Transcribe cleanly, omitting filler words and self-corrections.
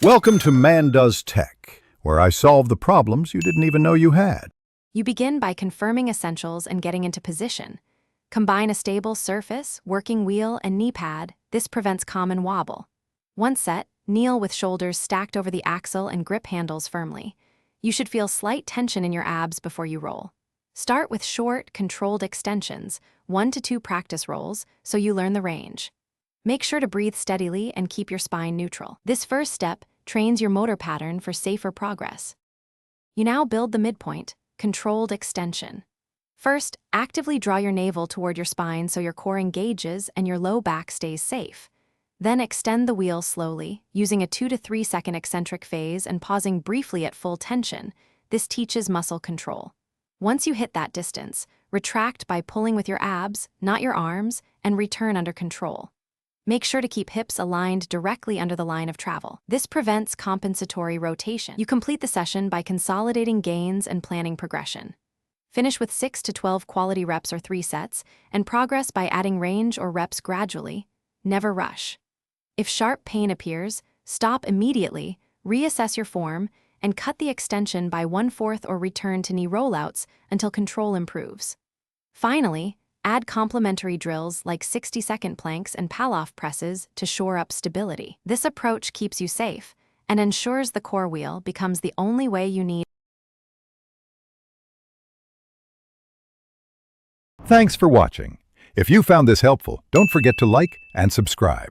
Welcome to Man Does Tech, where I solve the problems you didn't even know you had. You begin by confirming essentials and getting into position. Combine a stable surface, working wheel, and knee pad. This prevents common wobble. Once set, kneel with shoulders stacked over the axle and grip handles firmly. You should feel slight tension in your abs before you roll. Start with short, controlled extensions, 1 to 2 practice rolls, so you learn the range. Make sure to breathe steadily and keep your spine neutral. This first step trains your motor pattern for safer progress. You now build the midpoint, controlled extension. First, actively draw your navel toward your spine so your core engages and your low back stays safe. Then extend the wheel slowly, using a 2 to 3 second eccentric phase and pausing briefly at full tension. This teaches muscle control. Once you hit that distance, retract by pulling with your abs, not your arms, and return under control. Make sure to keep hips aligned directly under the line of travel. This prevents compensatory rotation. You complete the session by consolidating gains and planning progression. Finish with 6 to 12 quality reps or 3 sets, and progress by adding range or reps gradually. Never rush. If sharp pain appears, stop immediately, reassess your form, and cut the extension by 1/4 or return to knee rollouts until control improves. Finally, add complementary drills like 60-second planks and pull-off presses to shore up stability. This approach keeps you safe and ensures the core wheel becomes the only way you need. Thanks for watching. If you found this helpful, don't forget to like and subscribe.